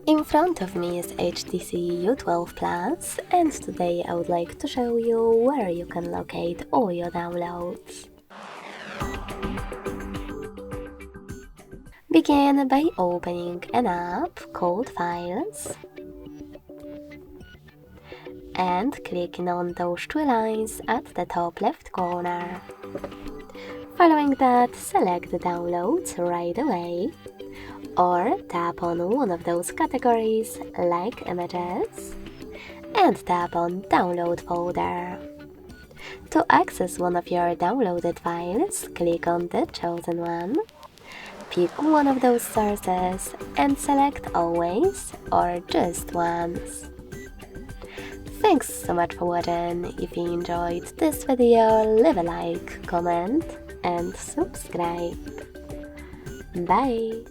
In front of me is HTC U12 Plus, and today I would like to show you where you can locate all your downloads. Begin by opening an app called Files and clicking on those three lines at the top left corner. Following that, select the downloads right away, or tap on one of those categories like images and tap on download folder. To access one of your downloaded files, click on the chosen one, pick one of those sources and select always or just once. Thanks so much for watching. If you enjoyed this video, leave a like, comment and subscribe. Bye!